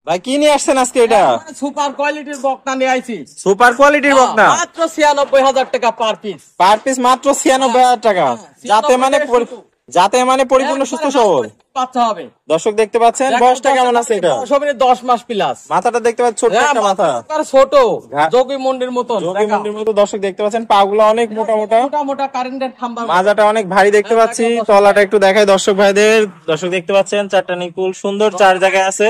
ভাই কি নিয়ে আসছেন আজকে? এটা সুপার কোয়ালিটির বকনা নিয়ে আইছি। সুপার কোয়ালিটির বকনা মাত্র ৯৬,০০০ টাকা পার পিস। পার পিস মাত্র ৯৬,০০০ টাকা। যাতে মানে পরিপূর্ণ সুস্থ সবল বাচ্চা হবে। দর্শক দেখতে পাচ্ছেন, বয়সটা কেমন আছে এটা? ১০ মাস প্লাস। মাথাটা দেখতে পাচ্ছেন, ছোট একটা মাথা, ছোট যোগী মন্ডির মতন। দর্শক দেখতে পাচ্ছেন পাগুলো অনেক মোটা মোটা কারেন্টের খাম্বা, মাজাটা অনেক ভারী দেখতে পাচ্ছি। তলাটা একটু দেখায় দর্শক ভাইদের। দর্শক দেখতে পাচ্ছেন চারটা নিকুল সুন্দর চার জায়গায় আছে।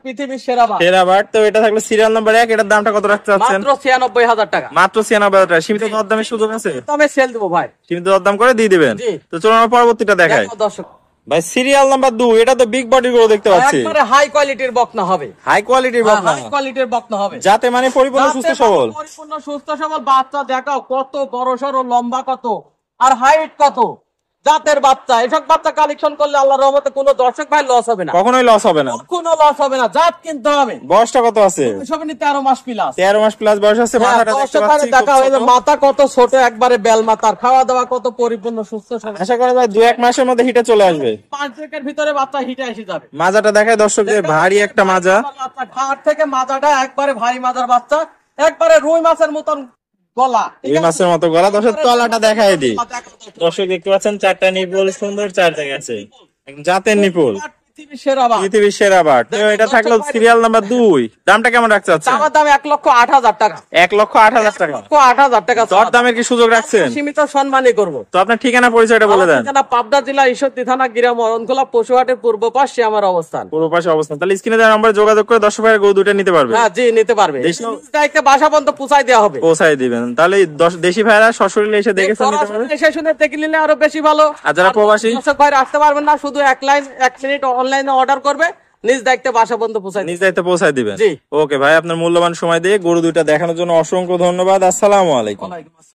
পৃথিবীর সেরা বাট। তো এটা থাকলে সিরিয়াল নাম্বার ১। এটার দামটা কত রাখতে চাচ্ছেন? মাত্র ৯৬,০০০ টাকা। মাত্র ৯৬,০০০ টাকা। সীমিত দরদামের সুযোগ আছে? তবে সেল দেবো ভাই, সীমিত দরদাম করে দিয়ে দিবেন। তো চলুন আমরা পরবর্তীটা দেখাই। দর্শক ভাই সিরিয়াল নাম্বার ২, এটা তো বিগ বডির গরু দেখতে পাচ্ছি। একবারে হাই কোয়ালিটির বকনা হবে। হাই কোয়ালিটির বকনা, হাই কোয়ালিটির বকনা হবে। যাতে মানে পরিপূর্ণ সুস্থ সবল। পরিপূর্ণ সুস্থ সবল বাচ্চা দেখাও কত বড় সরো, লম্বা কত আর হাইট কত। জাতের বাচ্চা, এসব বাচ্চা কালেকশন করলে আল্লাহর রহমতে কোনো দর্শক ভাই লস হবে না, কখনোই লস হবে না, কোনো লস হবে না। জাত কিনতে হবে। বয়সটা কত আছে? ১৩ মাস প্লাস। ১৩ মাস প্লাস বয়স আছে। মাথাটা দেখতে পাচ্ছি, মাথা কত ছোট, একবারে বেল মাথার, খাওয়া দাওয়া কত পরিপূর্ণ সুস্থ সবল। আশা করা যায় ২-১ মাসের মধ্যে হিটে চলে আসবে। ৫ দিনের ভিতরে বাচ্চা হিটে এসে যাবে। মাজাটা দেখায় দর্শকদের, ভারী একটা মাজা। ঘাট থেকে মাজাটা একবারে ভারী মাজার বাচ্চা, একবারে রুই মাছের মতন গলা, এই মাছের মতো গলা। দর্শক তলাটা দেখায় দিই। দর্শক দেখতে পাচ্ছেন চারটা নিপুল সুন্দর চার জায়গায় আছে, জাতের নিপুল, পৃথিবীর সেরা বাট। এটা থাকলো সিরিয়াল নাম্বার ২। দামটা কেমন রাখতে চাচ্ছেন? আমার দাম ১,০৮,০০০ টাকা। ১,৮০,০০০ টাকা। ১,৮০০০ টাকা। দর দামের কি সুযোগ রাখছেন? সীমিত সম্মানই করবো। তো আপনার ঠিকানা পরিচয়টা বলে দেন। ঠিকানা পাবনা জেলা ঈশ্বরদী থানা গ্রাম অরণখোলা পশুহাটের পূর্ব পাশে আমার অবস্থান। পূর্ব পাশে অবস্থান। তাহলে স্ক্রিনে দেওয়া নম্বরে যোগাযোগ করে দর্শক ভাইয়ের গরু দুটো নিতে পারবে। হ্যাঁ জি, নিতে পারবে। একটা বাসা পর্যন্ত পৌঁছাই দেওয়া হবে। পৌঁছাই দিবেন। তাহলে দেশি ভাইরা সশরীরে এসে দেখে শুনে নিতে পারবে। এসে শুনে দেখে নিলে আরো বেশি ভালো। আর যারা প্রবাসী দর্শক ভাই আসতে পারবেন না, শুধু ১ মিনিট অনলাইনে অর্ডার করবে, নিজ দায়িত্বে বাসা পর্যন্ত পৌঁছাই, নিজ দায়িত্বে পৌঁছাই দিবেন। ওকে ভাই, আপনার মূল্যবান সময় দিয়ে গরু দুইটা দেখানোর জন্য অসংখ্য ধন্যবাদ। আসসালামু আলাইকুম।